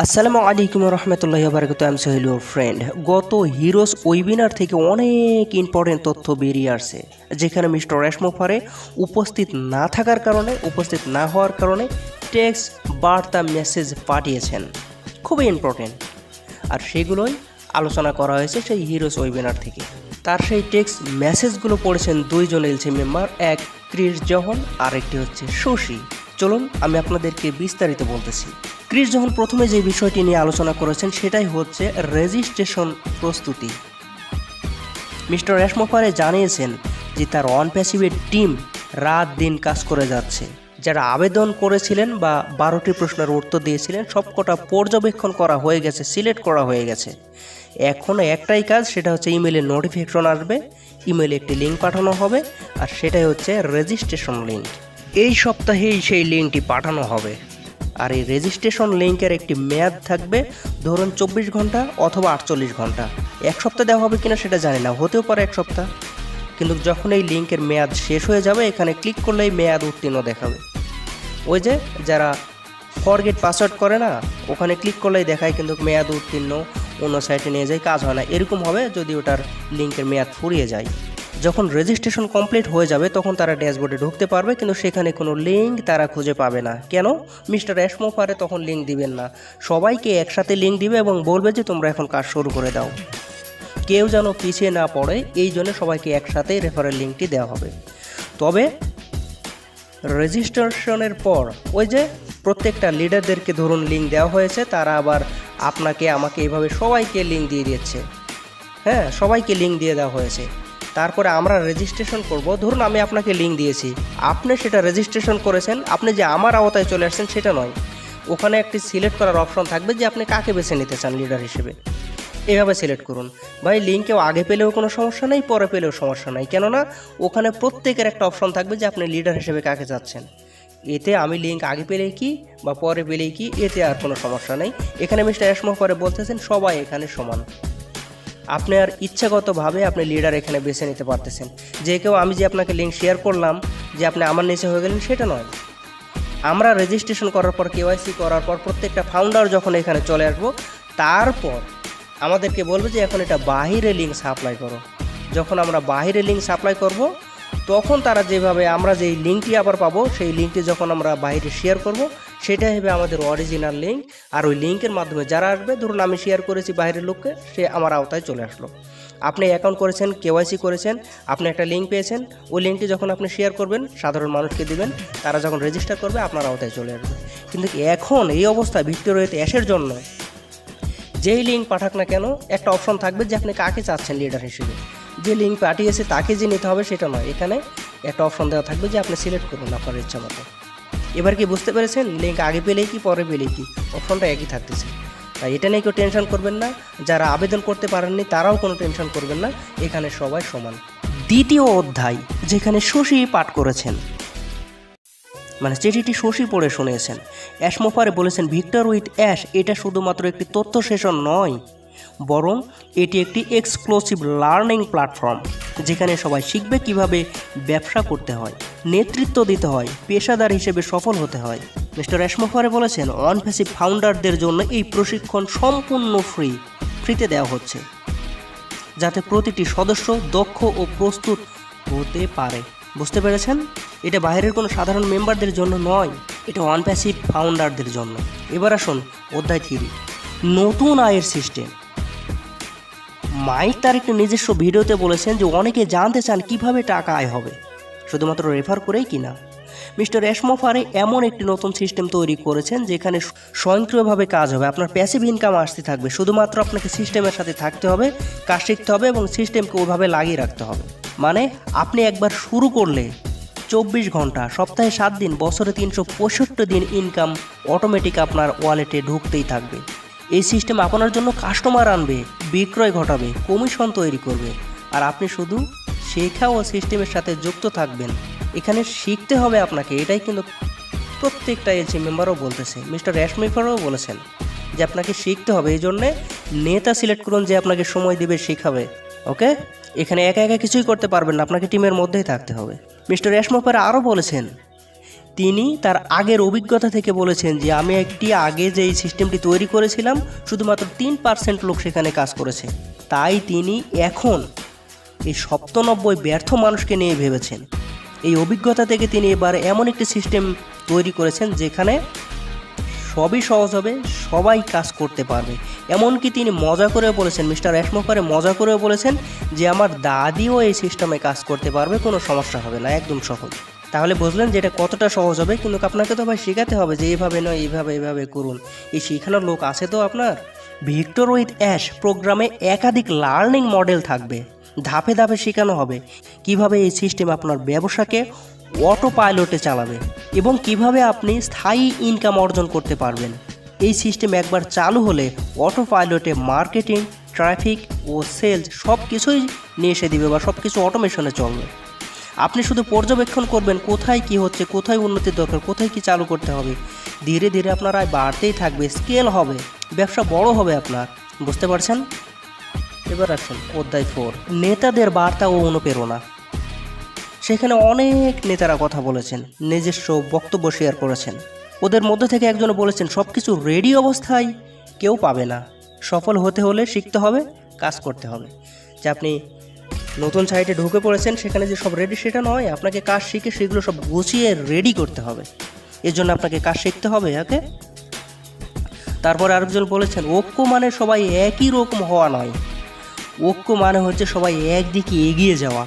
আসসালামু আলাইকুম রহমতুল্লাহি বারাকাতুহু। আমি সোহেল ইউর ফ্রেন্ড। গত হিরোস ওয়েবিনার থেকে অনেক ইম্পর্টেন্ট তথ্য বেরিয়ে আসছে, যেখানে মিস্টার রেশমোফারে উপস্থিত না থাকার কারণে, উপস্থিত না হওয়ার কারণে টেক্সট বার্তা মেসেজ পাঠিয়েছেন, খুবই ইম্পর্টেন্ট। আর সেগুলোই আলোচনা করা হয়েছে সেই হিরোস ওয়েবিনার থেকে। তার সেই টেক্সট মেসেজগুলো পড়েছেন দুইজন এলসি মেম্বার, এক ক্রিস জহন আর একটি হচ্ছে শশী। চলুন আমি আপনাদেরকে বিস্তারিত বলতেছি। ক্রিস যখন প্রথমে যে বিষয়টি নিয়ে আলোচনা করেছেন সেটাই হচ্ছে রেজিস্ট্রেশন প্রস্তুতি। মিস্টার রেশমোফারে জানিয়েছেন যে তার অন প্যাসিভের টিম রাত দিন কাজ করে যাচ্ছে। যারা আবেদন করেছিলেন বা 12টি প্রশ্নের উত্তর দিয়েছিলেন সবকটা পর্যবেক্ষণ করা হয়ে গেছে, সিলেক্ট করা হয়ে গেছে। এখনও একটাই কাজ, সেটা হচ্ছে ইমেলে নোটিফিকেশন আসবে, ইমেলে একটি লিঙ্ক পাঠানো হবে, আর সেটাই হচ্ছে রেজিস্ট্রেশন লিঙ্ক। এই সপ্তাহেই সেই লিঙ্কটি পাঠানো হবে। আর এই রেজিস্ট্রেশন লিঙ্কের একটি মেয়াদ থাকবে, ধরুন 24 ঘন্টা অথবা 48 ঘন্টা। এক সপ্তাহ দেওয়া হবে কিনা সেটা জানি না, হতেও পারে এক সপ্তাহ। কিন্তু যখন এই লিঙ্কের মেয়াদ শেষ হয়ে যাবে, এখানে ক্লিক করলেই মেয়াদ উত্তীর্ণ দেখাবে। ওই যে যারা ফরগেট পাসওয়ার্ড করে না, ওখানে ক্লিক করলেই দেখায় কিন্তু মেয়াদ উত্তীর্ণ, অন্য সাইটে নিয়ে যায়, কাজ হয় না। এরকম হবে যদি ওটার লিঙ্কের মেয়াদ ফুরিয়ে যায়। যখন রেজিস্ট্রেশন কমপ্লিট হয়ে যাবে তখন তারা ড্যাশবোর্ডে ঢুকতে পারবে, কিন্তু সেখানে কোনো লিঙ্ক তারা খুঁজে পাবে না। কেন? মিস্টার রেশমোফারে তখন লিঙ্ক দিবেন না, সবাইকে একসাথে লিঙ্ক দিবে এবং বলবে যে তোমরা এখন কাজ শুরু করে দাও। কেউ যেন পিছিয়ে না পড়ে, এই জন্য সবাইকে একসাথে রেফারেল লিঙ্কটি দেওয়া হবে। তবে রেজিস্ট্রেশনের পর ওই যে প্রত্যেকটা লিডারদেরকে ধরুন লিঙ্ক দেওয়া হয়েছে, তারা আবার আপনাকে আমাকে এইভাবে সবাইকে লিঙ্ক দিয়ে দিচ্ছে। হ্যাঁ, সবাইকে লিঙ্ক দিয়ে দেওয়া হয়েছে। তারপরে আমরা রেজিস্ট্রেশন করব। ধরুন আমি আপনাকে লিঙ্ক দিয়েছি, আপনি সেটা রেজিস্ট্রেশন করেছেন, আপনি যে আমার আওতায় চলে আসছেন সেটা নয়। ওখানে একটি সিলেক্ট করার অপশন থাকবে যে আপনি কাকে বেছে নিতে চান লিডার হিসেবে। এভাবে সিলেক্ট করুন। ভাই লিঙ্কেও আগে পেলেও কোনো সমস্যা নেই, পরে পেলেও সমস্যা নেই, কেননা ওখানে প্রত্যেকের একটা অপশন থাকবে যে আপনি লিডার হিসেবে কাকে চাচ্ছেন। এতে আমি লিঙ্ক আগে পেলেই কি বা পরে পেলেই কি, এতে আর কোনো সমস্যা নেই। এখানে মিস্টার রেশমোফারে বলতেছেন সবাই এখানে সমান। আপনি আর ইচ্ছাগতভাবে আপনি লিডার এখানে বেছে নিতে পারতেছেন। যে কেউ আমি যে আপনাকে লিঙ্ক শেয়ার করলাম যে আপনি আমার নিচে হয়ে গেলেন, সেটা নয়। আমরা রেজিস্ট্রেশন করার পর, কেওয়াইসি করার পর, প্রত্যেকটা ফাউন্ডার যখন এখানে চলে আসবো, তারপর আমাদেরকে বলবে যে এখন এটা বাহিরে লিঙ্ক সাপ্লাই করো। যখন আমরা বাহিরে লিঙ্ক সাপ্লাই করব, তখন তারা যেভাবে আমরা যেই লিঙ্কটি আবার পাবো, সেই লিঙ্কটি যখন আমরা বাইরে শেয়ার করব, সেটাই হবে আমাদের অরিজিনাল লিঙ্ক। আর ওই লিঙ্কের মাধ্যমে যারা আসবে, ধরুন আমি শেয়ার করেছি বাইরের লোককে, সে আমার আওতায় চলে আসলো। আপনি অ্যাকাউন্ট করেছেন, কেওয়াইসি করেছেন, আপনি একটা লিঙ্ক পেয়েছেন, ওই লিঙ্কটি যখন আপনি শেয়ার করবেন, সাধারণ মানুষকে দিবেন, তারা যখন রেজিস্টার করবে আপনার আওতায় চলে আসবে। কিন্তু এখন এই অবস্থায় ভিক্টোরিয়াতে অ্যাশের জন্য যেই লিঙ্ক পাঠাক না কেন, একটা অপশন থাকবে যে আপনি কাকে চাচ্ছেন লিডার হিসেবে। যে লিঙ্ক পাঠিয়েছে তাকে যে নিতে হবে সেটা নয়, এখানে একটা অপশন দেওয়া থাকবে যে আপনি সিলেক্ট করুন আপনার ইচ্ছা মতো। এবার কি বুঝতে পেরেছেন? লিঙ্ক আগে পেলেই কি পরে পেলেই কি, অপশনটা একই থাকতেছে। তাই এটা নিয়ে কেউ টেনশন করবেন না। যারা আবেদন করতে পারেননি তারাও কোনো টেনশন করবেন না, এখানে সবাই সমান। দ্বিতীয় অধ্যায়, যেখানে শশী পাঠ করেছেন, মানে চিঠিটি শশী পড়ে শুনিয়েছেন। রেশমোফারে বলেছেন ভিক্টর উইথ অ্যাশ এটা শুধুমাত্র একটি তথ্য সেশন নয়, বরং এটি একটি এক্সক্লুসিভ লার্নিং প্ল্যাটফর্ম, যেখানে সবাই শিখবে কিভাবে ব্যবসা করতে হয়, নেতৃত্ব দিতে হয়, পেশাদার হিসেবে সফল হতে হয়। মিস্টার রেশমোফারে বলেছেন অন প্যাসিভ ফাউন্ডারদের জন্য এই প্রশিক্ষণ সম্পূর্ণ ফ্রিতে দেওয়া হচ্ছে, যাতে প্রতিটি সদস্য দক্ষ ও প্রস্তুত হতে পারে। বুঝতে পেরেছেন? এটা বাইরের কোনো সাধারণ মেম্বারদের জন্য নয়, এটা অন প্যাসিভ ফাউন্ডারদের জন্য। এবার আসুন অধ্যায় 3, নতুন আয়ের সিস্টেম। মাইক তার একটি নিজস্ব ভিডিওতে বলেছেন যে অনেকে জানতে চান কিভাবে টাকা আয় হবে, শুধুমাত্র রেফার করেই কিনা। মিস্টার রেশমোফারে এমন একটি নতুন সিস্টেম তৈরি করেছেন যেখানে স্বয়ংক্রিয়ভাবে কাজ হবে, আপনার প্যাসিভ ইনকাম আসতে থাকবে। শুধুমাত্র আপনাকে সিস্টেমের সাথে থাকতে হবে, কাজ শিখতে হবে এবং সিস্টেমকে ওইভাবে লাগিয়ে রাখতে হবে। মানে আপনি একবার শুরু করলে 24 ঘন্টা, সপ্তাহে 7 দিন, বছরে 365 দিন ইনকাম অটোমেটিক আপনার ওয়ালেটে ঢুকতেই থাকবে। এই সিস্টেম আপনার জন্য কাস্টমার আনবে, বিক্রয় ঘটাবে, কমিশন তৈরি করবে, আর আপনি শুধু শেখা ও সিস্টেমের সাথে যুক্ত থাকবেন। এখানে শিখতে হবে আপনাকে, এটাই কিন্তু প্রত্যেকটা এলসি মেম্বারও বলতেছে। মিস্টার রেশমোফারেও বলেছেন যে আপনাকে শিখতে হবে, এই জন্যে নেতা সিলেক্ট করুন যে আপনাকে সময় দিবে, শেখাবে। ওকে, এখানে একা একা কিছুই করতে পারবেন না, আপনাকে টিমের মধ্যেই থাকতে হবে। মিস্টার রেশমোফারে আরও বলেছেন তিনি তার আগের অভিজ্ঞতা থেকে বলেছেন যে আমি একটি আগে যে এই সিস্টেমটি তৈরি করেছিলাম শুধুমাত্র 3% লোক সেখানে কাজ করেছে, তাই তিনি এখন এই 97 ব্যর্থ মানুষকে নিয়ে ভেবেছেন। এই অভিজ্ঞতা থেকে তিনি এবার এমন একটি সিস্টেম তৈরি করেছেন যেখানে সবই সহজ হবে, সবাই কাজ করতে পারবে। এমনকি তিনি মজা করেও বলেছেন, মিস্টার অ্যাশমোকারে মজা করেও বলেছেন যে আমার দাদিও এই সিস্টেমে কাজ করতে পারবে, কোনো সমস্যা হবে না, একদম সহজ। তাহলে বুঝলেন যে এটা কতটা সহজ হবে। কিন্তু আপনাকে তো ভাই শেখাতে হবে যে এইভাবে নয়, এইভাবে করুন। এই শেখানোর লোক আছে তো আপনার। ভিক্টর উইথ অ্যাশ প্রোগ্রামে একাধিক লার্নিং মডেল থাকবে, ধাপে ধাপে শেখানো হবে কিভাবে এই সিস্টেম আপনার ব্যবসাকে অটো পাইলটে চালাবে এবং কিভাবে আপনি স্থায়ী ইনকাম অর্জন করতে পারবেন। এই সিস্টেম একবার চালু হলে অটো পাইলটে মার্কেটিং, ট্রাফিক ও সেলস সব কিছুই নিয়ে এসে দিবে বা সব কিছু অটোমেশনে চলবে। আপনি শুধু পর্যবেক্ষণ করবেন কোথায় কি হচ্ছে, কোথায় উন্নতির দরকার, কোথায় কি চালু করতে হবে। ধীরে ধীরে আপনার আয় বাড়তেই থাকবে, স্কেল হবে, ব্যবসা বড় হবে আপনার। বুঝতে পারছেন? এবার আসুন অধ্যায় 4, নেতাদের বার্তা ও অনুপ্রেরণা। সেখানে অনেক নেতারা কথা বলেছেন, নিজস্ব বক্তব্য শেয়ার করেছেন। ওদের মধ্যে থেকে একজন বলেছেন সব কিছু রেডি অবস্থায় কেউ পাবে না, সফল হতে হলে শিখতে হবে, কাজ করতে হবে। যে আপনি নতুন সাইটে ঢুকে পড়েছেন, সেখানে যে সব রেডি সেটা নয়, আপনাকে কাজ শিখে সেগুলো সব গুছিয়ে রেডি করতে হবে। এর জন্য আপনাকে কাজ শিখতে হবে। ওকে। তারপর আরেকজন বলেছেন ঐক্য মানে সবাই একই রকম হওয়া নয়, ঐক্য মানে হচ্ছে সবাই একদিকে এগিয়ে যাওয়া।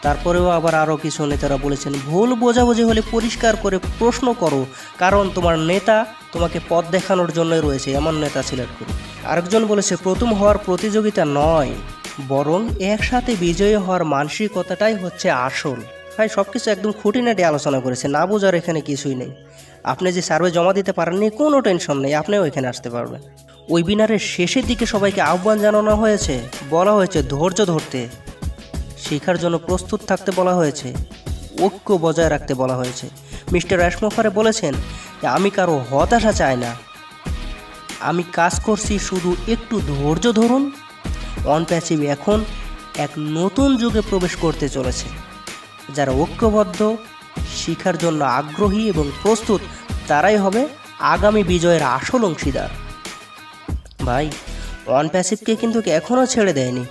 তারপরেও আবার আরও কিছু নেতারা বলেছেন ভুল বোঝাবুঝি হলে পরিষ্কার করে প্রশ্ন করো, কারণ তোমার নেতা তোমাকে পথ দেখানোর জন্যই রয়েছে, এমন নেতা সিলেক্ট করো। আরেকজন বলেছে প্রথম হওয়ার প্রতিযোগিতা নয়, বরং একসাথে বিজয়ী হওয়ার মানসিকতাটাই হচ্ছে আসল। ভাই সব কিছু একদম খুঁটিনাটি আলোচনা করেছে, না বোঝার এখানে কিছুই নেই। আপনি যে সার্ভে জমা দিতে পারেননি কোনো টেনশন নেই, আপনিও এখানে আসতে পারবেন। ওয়েবিনারের শেষের দিকে সবাইকে আহ্বান জানানো হয়েছে, বলা হয়েছে ধৈর্য ধরতে, শেখার জন্য প্রস্তুত থাকতে বলা হয়েছে, ঐক্য বজায় রাখতে বলা হয়েছে। মিস্টার অ্যাশমোকারে বলেছেন যে আমি কারো হতাশা চাই না, আমি কাজ করছি, শুধু একটু ধৈর্য ধরুন। অনপ্যাসিভ এখন এক নতুন যুগে প্রবেশ করতে চলেছে। যারা ঐক্যবদ্ধ, শিখার জন্য আগ্রহী এবং প্রস্তুত, তারাই হবে আগামী বিজয়ের আসল অংশীদার। ভাই অনপ্যাসিভকে কিন্তু এখনও ছেড়ে দেয়নি,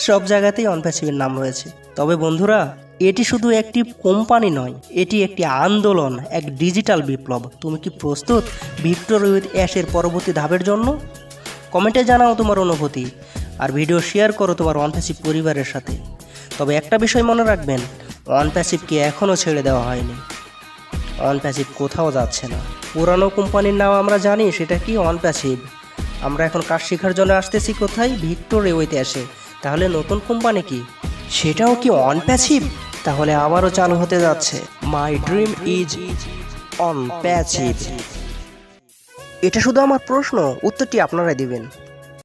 সব জায়গাতেই অনপ্যাসিভের নাম রয়েছে। তবে বন্ধুরা, এটি শুধু একটি কোম্পানি নয়, এটি একটি আন্দোলন, এক ডিজিটাল বিপ্লব। তুমি কি প্রস্তুত ভিক্টর উইথ অ্যাশের পরবর্তী ধাপের জন্য? কমেন্টে জানাও তোমার অনুভূতি, আর ভিডিও শেয়ার করো তোমার অনপ্যাসিভ পরিবারের সাথে। তবে একটা বিষয় মনে রাখবেন, অনপ্যাসিভকে এখনও ছেড়ে দেওয়া হয়নি, অনপ্যাসিভ কোথাও যাচ্ছে না। পুরানো কোম্পানির নাম আমরা জানি, সেটা কি? অনপ্যাসিভ। আমরা এখন কাজ শেখার জন্য আসতেছি কোথায়? Victor with Ashe. তাহলে নতুন কোম্পানি কি, সেটাও কি অনপ্যাসিভ? তাহলে আবারও চালু হতে যাচ্ছে মাই ড্রিম ইজ অনপ্যাসিভ। এটা শুধু আমার প্রশ্ন, উত্তরটি আপনারাই দিবেন।